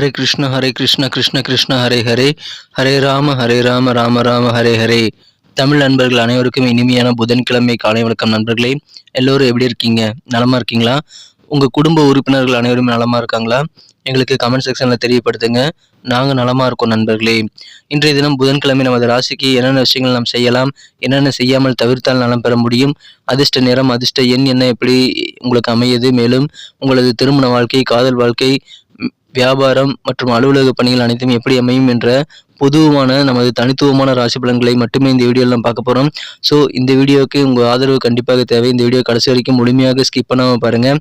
ஹரே கிருஷ்ண கிருஷ்ண கிருஷ்ண ஹரே ஹரே, ஹரே ராம ராம ராம ஹரே ஹரே. தமிழ் நண்பர்கள் அனைவருக்கும் இனிமையான புதன்கிழமை காலை வணக்கம் நண்பர்களே. எல்லோரும் எப்படி இருக்கீங்க? நலமா இருக்கீங்களா? உங்கள் குடும்ப உறுப்பினர்கள் அனைவரும் நலமா இருக்காங்களா? எங்களுக்கு கமெண்ட் செக்ஷனில் தெரியப்படுத்துங்க. நாங்கள் நலமாக இருக்கோம் நண்பர்களே. இன்றைய தினம் புதன்கிழமை நமது ராசிக்கு என்னென்ன விஷயங்கள் நாம் செய்யலாம், என்னென்ன செய்யாமல் தவிர்த்தால் நலம் பெற முடியும், அதிர்ஷ்ட நிறம் அதிர்ஷ்ட எண் என்ன எப்படி உங்களுக்கு அமையுது, மேலும் உங்களது திருமண வாழ்க்கை, காதல் வாழ்க்கை, வியாபாரம் மற்றும் அலுவலக பணிகள் அனைத்தும் எப்படி அமையும் என்ற பொதுவான நமது தனித்துவமான ராசி பலன்களை மட்டுமே இந்த வீடியோவில் நம்ம பார்க்க போகிறோம். ஸோ இந்த வீடியோவுக்கு உங்கள் ஆதரவு கண்டிப்பாக தேவை. இந்த வீடியோ கடைசி வரைக்கும் முழுமையாக ஸ்கிப் பண்ணாமல் பாருங்கள்.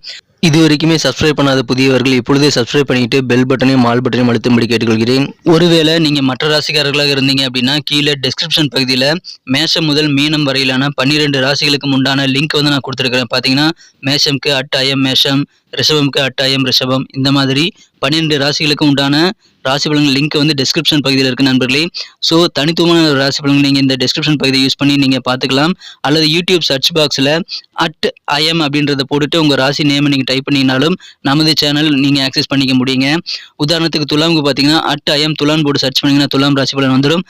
இது வரைக்குமே சப்ஸ்கிரைப் பண்ணாத புதியவர்கள் இப்பொழுதே சப்ஸ்கிரைப் பண்ணிட்டு பெல் பட்டனையும் ஆல் பட்டனையும் அழுத்தும்படி கேட்டுக்கொள்கிறேன். ஒருவேளை நீங்கள் மற்ற ராசிக்காரர்களாக இருந்தீங்க அப்படின்னா கீழே டிஸ்கிரிப்ஷன் பகுதியில் மேஷம் முதல் மீனம் வரையிலான 12 ராசிகளுக்கு உண்டான லிங்க் வந்து நான் கொடுத்துருக்கிறேன். பார்த்தீங்கன்னா மேஷம்க்கு அட்டாயம் மேஷம், ரிஷபம்க்கு அட்டாயம் ரிஷபம், இந்த மாதிரி 12 ராசிகளுக்கு உண்டான ராசி பலன்கள் லிங்க் வந்து டிஸ்கிரிப்ஷன் பகுதியில் இருக்கு நண்பர்களே. ஸோ தனித்துவமான ராசி பலன்கள் நீங்கள் இந்த டிஸ்கிரிப்ஷன் பகுதியை யூஸ் பண்ணி நீங்கள் பார்த்துக்கலாம். அல்லது யூடியூப் சர்ச் பாக்ஸில் @IM அப்படின்றத போட்டுட்டு உங்கள் ராசி நேமை நீங்கள் டைப் பண்ணிங்கனாலும் நமது சேனல் நீங்கள் ஆக்சஸ் பண்ணிக்க முடியுங்க. உதாரணத்துக்கு துலாமுக்கு பார்த்தீங்கன்னா @IM துலான் போட்டு சர்ச் பண்ணிங்கன்னா துலாம் ராசி பலன் வந்துடும்.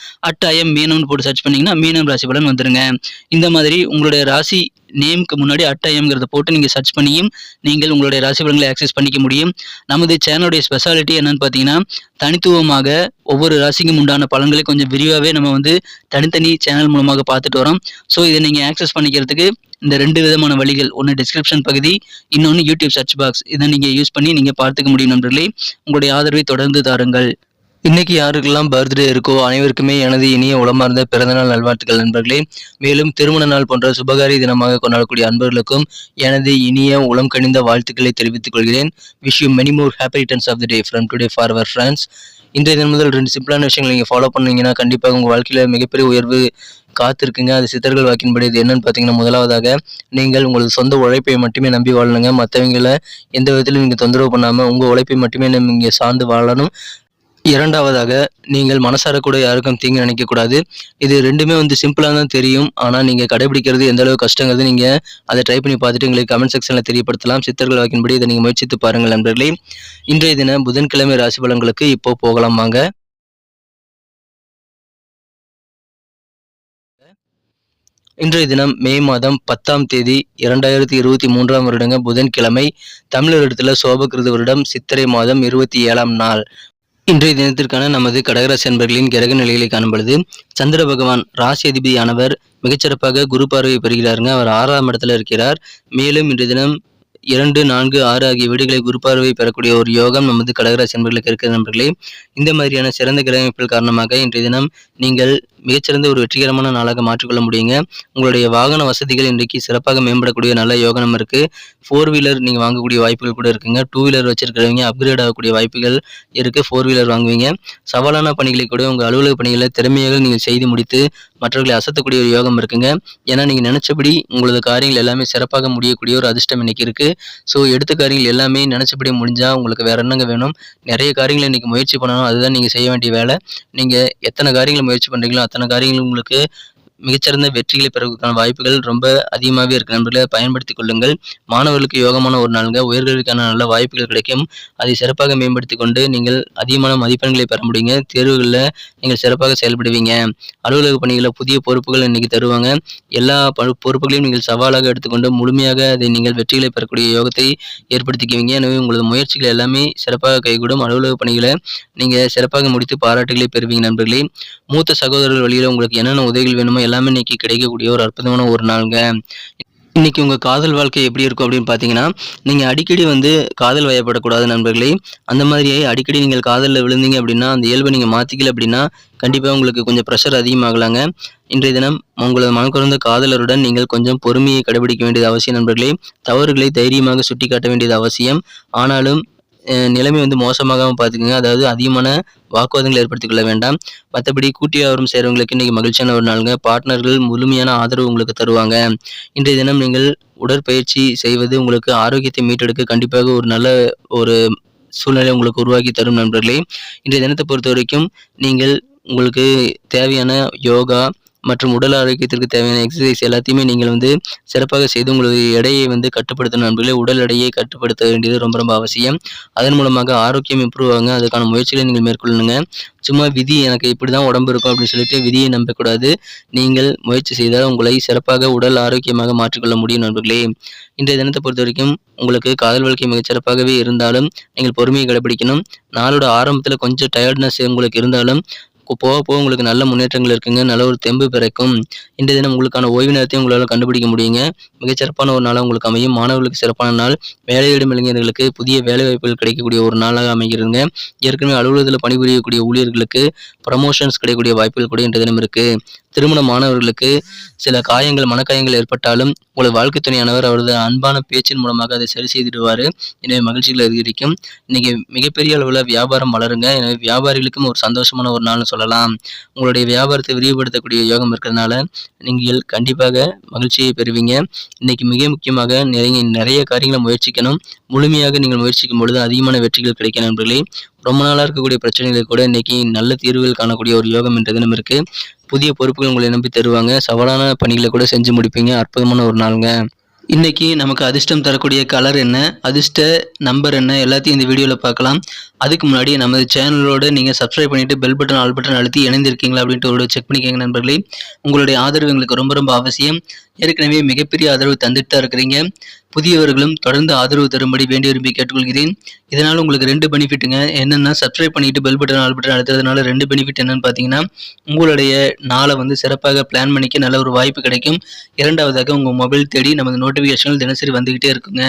@IM மீனம்னு போட்டு சர்ச் பண்ணிங்கன்னா மீனம் ராசி பலன் வந்துடுங்க. இந்த மாதிரி உங்களுடைய ராசி நேமுக்கு முன்னாடி @IMங்கிறத போட்டு நீங்கள் சர்ச் பண்ணியும் நீங்கள் உங்களுடைய ராசி பலன்களை ஆக்சஸ் பண்ணிக்க முடியும். நமது சேனலுடைய ஸ்பெஷாலிட்டி என்னன்னு பார்த்தீங்கன்னா தனித்துவமாக ஒவ்வொரு ராசிக்கும் உண்டான பலன்களை கொஞ்சம் விரிவாகவே நம்ம வந்து தனித்தனி சேனல் மூலமாக பார்த்துட்டு வரோம். ஸோ இதை நீங்கள் ஆக்சஸ் பண்ணிக்கிறதுக்கு இந்த 2 விதமான வழிகள், ஒன்று டிஸ்கிரிப்ஷன் பகுதி, இன்னொன்று யூடியூப் சர்ச் பாக்ஸ், இதை நீங்கள் யூஸ் பண்ணி நீங்கள் பார்த்துக்க முடியும் நண்பர்களே. உங்களுடைய ஆதரவை தொடர்ந்து தாருங்கள். இன்னைக்கு யாருக்கெல்லாம் பர்த்டே இருக்கோ அனைவருக்குமே எனது இனிய உளமார்ந்த பிறந்தநாள் நல்வாழ்த்துக்கள் நண்பர்களே. மேலும் திருமண நாள் போன்ற சுபகாரி தினமாக கொண்டாடக்கூடிய அன்பர்களுக்கும் எனது இனிய உளம் கனிந்த வாழ்த்துக்களை தெரிவித்துக் கொள்கிறேன். Wish you many more happy returns of the day from today for our friends. இன்றைய தினம் முதல் 2 சிம்பிளான விஷயங்கள் நீங்கள் ஃபாலோ பண்ணீங்கன்னா கண்டிப்பாக உங்கள் வாழ்க்கையில் மிகப்பெரிய உயர்வு காத்திருக்குங்க. அது சித்தர்கள் வாக்கின்படி இது என்னன்னு பார்த்தீங்கன்னா, முதலாவதாக நீங்கள் உங்களது சொந்த உழைப்பை மட்டுமே நம்பி வாழணுங்க. மற்றவங்களை எந்த விதத்திலும் நீங்கள் தொந்தரவு பண்ணாமல் உங்கள் உழைப்பை மட்டுமே நீங்கள் சார்ந்து வாழணும். இரண்டாவதாக நீங்கள் மனசார கூட யாருக்கும் தீங்கு நினைக்கக்கூடாது. இது 2மே வந்து சிம்பிளாக தான் தெரியும். ஆனால் நீங்கள் கடைபிடிக்கிறது எந்த அளவு கஷ்டங்கிறது நீங்கள் அதை ட்ரை பண்ணி பார்த்துட்டு எங்களுக்கு கமெண்ட் செக்ஷனில் தெரியப்படுத்தலாம். சித்தர்கள் வாக்கின்படி இதை நீங்கள் முயற்சித்து பாருங்கள் நண்பர்களே. இன்றைய தினம் புதன்கிழமை ராசி பலன்களுக்கு இப்போ போகலாம் வாங்க. இன்றைய தினம் மே மாதம் 10ஆம் தேதி 2023ஆம் வருடங்க புதன்கிழமை. தமிழர் இடத்துல சோபகிருது வருடம் சித்திரை மாதம் 27ஆம் நாள். இன்றைய தினத்திற்கான நமது கடகராசி அன்பர்களின் கிரக நிலைகளை காணும்பொழுது சந்திர பகவான் ராசி அதிபதியானவர் மிகச்சிறப்பாக குரு பார்வை பெறுகிறாருங்க. அவர் 6ஆம் இடத்துல இருக்கிறார். மேலும் இன்றைய தினம் 2, 4, 6 ஆகிய வீடுகளை குரு பார்வை பெறக்கூடிய ஒரு யோகம் நமது கடகராசி அன்பர்களுக்கு இருக்கிற நண்பர்களே. இந்த மாதிரியான சிறந்த கிரக அமைப்புகள் காரணமாக இன்றைய தினம் நீங்கள் மிகச்சிறந்த ஒரு வெற்றிகரமான நாளாக மாற்றிக்கொள்ள முடியுங்க. உங்களுடைய வாகன வசதிகள் இன்றைக்கு சிறப்பாக மேம்படக்கூடிய நல்ல யோகம் இருக்கு. 4 வீலர் நீங்கள் வாங்கக்கூடிய வாய்ப்புகள் கூட இருக்குங்க. 2 வீலர் வச்சிருக்கிறவங்க அப்கிரேட் ஆகக்கூடிய வாய்ப்புகள் இருக்கு. 4 வீலர் வாங்குவீங்க. சவாலான பணிகளை கூட உங்கள் அலுவலக பணிகளை திறமையாக நீங்கள் செய்து முடித்து மற்றவர்களை அசத்தக்கூடிய ஒரு யோகம் இருக்குங்க. ஏன்னா நீங்கள் நினைச்சபடி உங்களது காரியங்கள் எல்லாமே சிறப்பாக முடியக்கூடிய ஒரு அதிர்ஷ்டம் இன்னைக்கு இருக்கு. ஸோ எடுத்த காரியங்கள் எல்லாமே நினைச்சபடி முடிஞ்சால் உங்களுக்கு வேற என்னங்க வேணும்? நிறைய காரியங்களை இன்னைக்கு முயற்சி பண்ணணும். அதுதான் நீங்கள் செய்ய வேண்டிய வேலை. நீங்கள் எத்தனை காரியங்களை முயற்சி பண்ணுறீங்களோ அத்தனை காரியங்கள் உங்களுக்கு மிகச்சிறந்த வெற்றிகளை பெறுவதற்கான வாய்ப்புகள் ரொம்ப அதிகமாகவே இருக்கு நண்பர்களை பயன்படுத்திக் கொள்ளுங்கள். மாணவர்களுக்கு யோகமான ஒரு நாளுங்க. உயர்கல்விக்கான நல்ல வாய்ப்புகள் கிடைக்கும். அதை சிறப்பாக மேம்படுத்தி கொண்டு நீங்கள் அதிகமான மதிப்பெண்களை பெற முடியுங்க. தேர்வுகளில் நீங்கள் சிறப்பாக செயல்படுவீங்க. அலுவலக பணிகளில் புதிய பொறுப்புகள் இன்னைக்கு தருவாங்க. எல்லா பொறுப்புகளையும் நீங்கள் சவாலாக எடுத்துக்கொண்டு முழுமையாக அதை நீங்கள் வெற்றிகளை பெறக்கூடிய யோகத்தை ஏற்படுத்திக்குவீங்க. எனவே உங்களது முயற்சிகள் எல்லாமே சிறப்பாக கைகூடும். அலுவலக பணிகளை நீங்கள் சிறப்பாக முடித்து பாராட்டுகளை பெறுவீங்க நண்பர்களே. மூத்த சகோதரர்கள் வழியில் உங்களுக்கு என்னென்ன உதவிகள் வேணுமோ எல்லாமே இன்னைக்கு கிடைக்கக்கூடிய ஒரு அற்புதமான ஒரு நாளுங்க. இன்னைக்கு உங்கள் காதல் வாழ்க்கை எப்படி இருக்கும் அப்படின்னு பார்த்தீங்கன்னா, நீங்கள் அடிக்கடி வந்து காதல் வயப்படக்கூடாது நண்பர்களே. அந்த மாதிரியே அடிக்கடி நீங்கள் காதலில் விழுந்தீங்க அப்படின்னா அந்த இயல்பை நீங்கள் மாற்றிக்கல அப்படின்னா கண்டிப்பாக உங்களுக்கு கொஞ்சம் ப்ரெஷர் அதிகமாகலாங்க. இன்றைய தினம் உங்களது மனக்குறந்த காதலருடன் நீங்கள் கொஞ்சம் பொறுமையை கடைபிடிக்க வேண்டியது அவசியம் நண்பர்களே. தவறுகளை தைரியமாக சுட்டி காட்ட வேண்டியது அவசியம். ஆனாலும் நிலைமை வந்து மோசமாகாமல் பார்த்துக்குங்க. அதாவது அதிகமான வாக்குவாதங்களை ஏற்படுத்திக் கொள்ள வேண்டாம். மற்றபடி கூட்டி வியாபாரம் செய்கிறவங்களுக்கு இன்றைக்கி மகிழ்ச்சியான ஒரு நாளுங்க. பார்ட்னர்கள் முழுமையான ஆதரவு உங்களுக்கு தருவாங்க. இன்றைய தினம் நீங்கள் உடற்பயிற்சி செய்வது உங்களுக்கு ஆரோக்கியத்தை மீட்டெடுக்க கண்டிப்பாக ஒரு நல்ல ஒரு சூழ்நிலை உங்களுக்கு உருவாக்கி தரும் நண்பர்களே. இன்றைய தினத்தை பொறுத்த வரைக்கும் நீங்கள் உங்களுக்கு தேவையான யோகா, மற்றும் உடல் ஆரோக்கியத்திற்கு தேவையான எக்ஸசைஸ் எல்லாத்தையுமே நீங்கள் வந்து சிறப்பாக செய்து உங்களுடைய எடையை வந்து கட்டுப்படுத்தணும் நண்பர்களே. உடல் எடையை கட்டுப்படுத்த வேண்டியது ரொம்ப ரொம்ப அவசியம். அதன் மூலமாக ஆரோக்கியம் இம்ப்ரூவ் ஆகுங்க. அதுக்கான முயற்சிகளை நீங்கள் மேற்கொள்ளணுங்க. சும்மா விதி எனக்கு இப்படிதான் உடம்பு இருக்கும் அப்படின்னு சொல்லிட்டு விதியை நம்பக்கூடாது. நீங்கள் முயற்சி செய்தால் உங்களை சிறப்பாக உடல் ஆரோக்கியமாக மாற்றிக்கொள்ள முடியும் நண்பர்களே. இன்றைய தினத்தை பொறுத்த வரைக்கும் உங்களுக்கு காதல் வாழ்க்கை மிகச் சிறப்பாகவே இருந்தாலும் நீங்கள் பொறுமையை கடைபிடிக்கணும். நாளோட ஆரம்பத்தில் கொஞ்சம் டயர்ட்னஸ் உங்களுக்கு இருந்தாலும் போக போக உங்களுக்கு நல்ல முன்னேற்றங்கள் இருக்குங்க. நல்ல ஒரு தெம்பு பிறக்கும். இன்றைய தினம் உங்களுக்கான ஓய்வு நேரத்தையும் உங்களால் கண்டுபிடிக்க முடியுங்க. மிகச்சிறப்பான ஒரு நாளாக உங்களுக்கு அமையும். மாணவர்களுக்கு சிறப்பான நாள். வேலையிடும் இளைஞர்களுக்கு புதிய வேலை வாய்ப்புகள் கிடைக்கக்கூடிய ஒரு நாளாக அமைகிறதுங்க. ஏற்கனவே அலுவலகத்தில் பணிபுரியக்கூடிய ஊழியர்களுக்கு ப்ரமோஷன்ஸ் கிடைக்கக்கூடிய வாய்ப்புகள் கூட இன்றைய தினம் இருக்கு. திருமணமானவர்களுக்கு சில காயங்கள் மனக்காயங்கள் ஏற்பட்டாலும் உங்களது வாழ்க்கை துணையானவர் அவரது அன்பான பேச்சின் மூலமாக அதை சரி செய்திடுவார். எனவே மகிழ்ச்சிகள் அதிகரிக்கும். இன்னைக்கு மிகப்பெரிய அளவில் வியாபாரம் வளருங்க. எனவே வியாபாரிகளுக்கும் ஒரு சந்தோஷமான ஒரு நாள்னு சொல்லலாம். உங்களுடைய வியாபாரத்தை விரிவுபடுத்தக்கூடிய யோகம் இருக்கிறதுனால நீங்கள் கண்டிப்பாக மகிழ்ச்சியை பெறுவீங்க. இன்னைக்கு மிக முக்கியமாக நிறைய காரியங்களை முயற்சிக்கணும். முழுமையாக நீங்கள் முயற்சிக்கும் பொழுது அதிகமான வெற்றிகள் கிடைக்கும் நண்பர்களே. ரொம்ப நாளாக இருக்கக்கூடிய பிரச்சனைகளை கூட இன்னைக்கு நல்ல தீர்வுகள் காணக்கூடிய ஒரு யோகம் இன்றைய தினம் இருக்கு. புதிய பொறுப்புகள் உங்களை நம்பி தருவாங்க. சவாலான பணிகளை கூட செஞ்சு முடிப்பீங்க. அற்புதமான ஒரு நாளுங்க. இன்னைக்கு நமக்கு அதிர்ஷ்டம் தரக்கூடிய கலர் என்ன, அதிர்ஷ்ட நம்பர் என்ன, எல்லாத்தையும் இந்த வீடியோவில் பார்க்கலாம். அதுக்கு முன்னாடி நமது சேனலோடு நீங்கள் சப்ஸ்கிரைப் பண்ணிவிட்டு பெல் பட்டன் ஆல் பட்டன் அழுத்தி இணைந்திருக்கீங்களா அப்படின்ட்டு ஒரு செக் பண்ணிக்கோங்க நண்பர்களே. உங்களுடைய ஆதரவு எங்களுக்கு ரொம்ப ரொம்ப அவசியம். ஏற்கனவே மிகப்பெரிய ஆதரவு தந்துட்டு தான் இருக்கிறீங்க. புதியவர்களும் தொடர்ந்து ஆதரவு தரும்படி வேண்டி விரும்பி கேட்டுக்கொள்கிறேன். இதனால் உங்களுக்கு 2 பெனிஃபிட்டுங்க. என்னென்னா சப்ஸ்கிரைப் பண்ணிவிட்டு பெல் பட்டன் ஆல் பட்டன் அழுத்துறதுனால 2 பெனிஃபிட் என்னென்னு பார்த்தீங்கன்னா, உங்களுடைய நாளை வந்து சிறப்பாக பிளான் பண்ணிக்க நல்ல ஒரு வாய்ப்பு கிடைக்கும். இரண்டாவதாக உங்கள் மொபைல் தேடி நமது நோட்டிஃபிகேஷன்கள் தினசரி வந்துக்கிட்டே இருக்குங்க.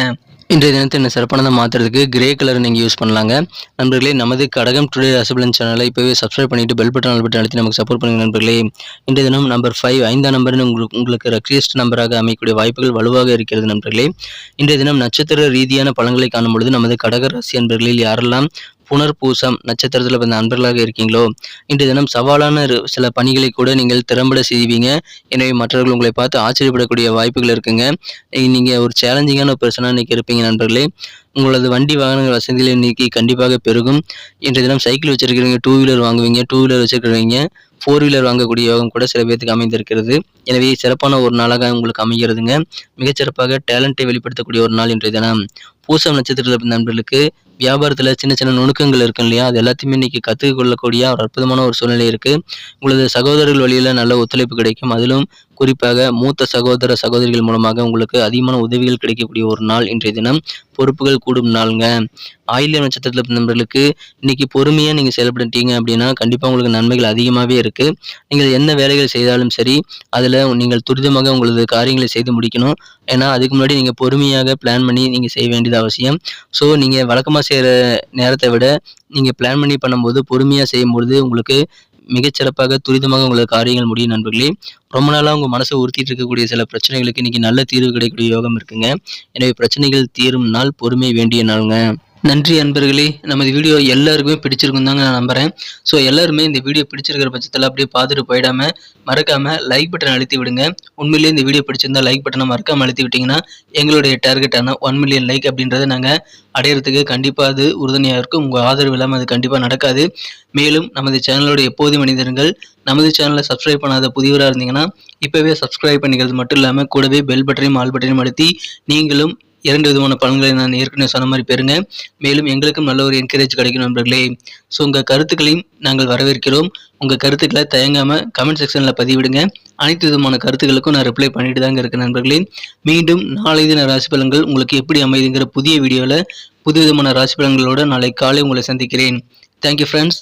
இன்றைய தினத்தை என்ன சிறப்பானதாக மாற்றுறதுக்கு கிரே கலர் நீங்கள் யூஸ் பண்ணலாங்க. நண்பர்களே, நமது கடகம் டுடே ராசிபலன் சேனலை இப்போவே சப்ஸ்கிரைப் பண்ணிவிட்டு பெல் பட்டன் ஆல் பட்டன் அழுத்தி நமக்கு சப்போர்ட் பண்ணுங்க நண்பர்களே. இன்றைய தினம் நம்பர் 5 5ஆம் நம்பர்னு உங்களுக்கு ரக்லியஸ்ட் நம்பராக அமையக்கூடிய வாய்ப்புகள் வலுவாக இருக்கிறது நண்பர்களே. இன்றைய தினம் நட்சத்திர ரீதியான பலன்களை காணும் பொழுது நமது கடக ராசி அன்பர்களில் யாரெல்லாம் புனர்பூசம் நட்சத்திரத்தில் பிறந்த நண்பர்களாக இருக்கீங்களோ, இன்றைய தினம் சவாலான சில பணிகளை கூட நீங்கள் திறம்பட செய்வீங்க. எனவே மற்றவர்கள் உங்களை பார்த்து ஆச்சரியப்படக்கூடிய வாய்ப்புகள் இருக்குங்க. நீங்கள் ஒரு சேலஞ்சிங்கான ஒரு பர்சனாக இன்றைக்கி இருப்பீங்க நண்பர்களே. உங்களது வண்டி வாகன வசதிகள் இன்னைக்கு கண்டிப்பாக பெருகும். இன்றைய தினம் சைக்கிள் வச்சிருக்கிறவங்க 2 வீலர் வாங்குவீங்க. 2 வீலர் வச்சிருக்கிறவங்க 4 வீலர் வாங்கக்கூடிய யோகம் கூட சில பேருக்கு அமைந்திருக்கிறது. எனவே சிறப்பான ஒரு நாளாக உங்களுக்கு அமைகிறதுங்க. மிகச்சிறப்பாக டேலண்ட்டை வெளிப்படுத்தக்கூடிய ஒரு நாள் இன்றைய தினம். பூசம் நட்சத்திரத்தில் நண்பர்களுக்கு வியாபாரத்தில் சின்ன சின்ன நுணுக்கங்கள் இருக்கும் இல்லையா, அது எல்லாத்தையுமே இன்னைக்கு கற்றுக்கொள்ளக்கூடிய ஒரு அற்புதமான ஒரு சூழ்நிலை இருக்குது. உங்களது சகோதரர்கள் வழியில் நல்ல ஒத்துழைப்பு கிடைக்கும். அதிலும் குறிப்பாக மூத்த சகோதர சகோதரிகள் மூலமாக உங்களுக்கு அதிகமான உதவிகள் கிடைக்கக்கூடிய ஒரு நாள் இன்றைய தினம். பொறுப்புகள் கூடும் நாளுங்க. ஆயில்யம் நட்சத்திரத்தில் நண்பர்களுக்கு இன்னைக்கு பொறுமையாக நீங்கள் செயல்படுத்தீங்க அப்படின்னா கண்டிப்பாக உங்களுக்கு நன்மைகள் அதிகமாகவே இருக்குது. நீங்கள் என்ன வேலைகள் செய்தாலும் சரி, அதில் நீங்கள் துரிதமாக உங்களது காரியங்களை செய்து முடிக்கணும். ஏன்னா அதுக்கு முன்னாடி நீங்கள் பொறுமையாக பிளான் பண்ணி நீங்கள் செய்ய வேண்டியது அவசியம். ஸோ நீங்கள் வழக்கமாக செய்கிற நேரத்தை விட நீங்கள் பிளான் பண்ணி பண்ணும்போது பொறுமையாக செய்யும்பொழுது உங்களுக்கு மிகச்சிறப்பாக துரிதமாக உங்களுக்கு காரியங்கள் முடியும் நண்பர்களே. ரொம்ப நாளாக உங்கள் மனசை உறுத்திட்டு இருக்கக்கூடிய சில பிரச்சனைகளுக்கு இன்னைக்கு நல்ல தீர்வு கிடைக்கக்கூடிய யோகம் இருக்குங்க. எனவே பிரச்சனைகள் தீரும் நாள், பொறுமை வேண்டிய நாளுங்க. நன்றி அன்பர்களே. நமது வீடியோ எல்லாருக்குமே பிடிச்சிருக்கும் தாங்க நான் நம்புகிறேன். ஸோ எல்லாருமே இந்த வீடியோ பிடிச்சிருக்கிற பட்சத்தில் அப்படியே பார்த்துட்டு போயிடாமல் மறக்காமல் லைக் பட்டன் அழுத்தி விடுங்க. உண்மையிலேயே இந்த வீடியோ பிடிச்சிருந்தா லைக் பட்டனை மறக்காமல் அழுத்தி விட்டிங்கன்னா எங்களுடைய டார்கெட்டான 1 மில்லியன் லைக் அப்படின்றத நாங்கள் அடையிறதுக்கு கண்டிப்பாக அது உறுதுணையாக இருக்கும். உங்கள் ஆதரவு இல்லாமல் அது கண்டிப்பாக நடக்காது. மேலும் நமது சேனலோட எப்போதும் மனிதர்கள் நமது சேனலை சப்ஸ்கிரைப் பண்ணாத புதியவராக இருந்தீங்கன்னா இப்போவே சப்ஸ்கிரைப் பண்ணிக்கிறது மட்டும் இல்லாமல் கூடவே பெல் பட்டனையும் ஆல் பட்டனையும் அழுத்தி நீங்களும் 2 விதமான பலன்களை நான் ஏற்கனவே சொன்ன மாதிரி பெறுங்க. மேலும் எங்களுக்கும் நல்ல ஒரு என்கரேஜ் கிடைக்கும் நண்பர்களே. ஸோ உங்கள் கருத்துக்களையும் நாங்கள் வரவேற்கிறோம். உங்கள் கருத்துக்களை தயங்காமல் கமெண்ட் செக்ஷனில் பதிவிடுங்க. அனைத்து விதமான கருத்துக்களுக்கும் நான் ரிப்ளை பண்ணிட்டு தாங்க இருக்கேன் நண்பர்களே. மீண்டும் நாளை தின ராசி பலன்கள் உங்களுக்கு எப்படி அமைதுங்கிற புதிய வீடியோவில் புது விதமான ராசி பலன்களோடு நாளை காலை உங்களை சந்திக்கிறேன். Thank you friends.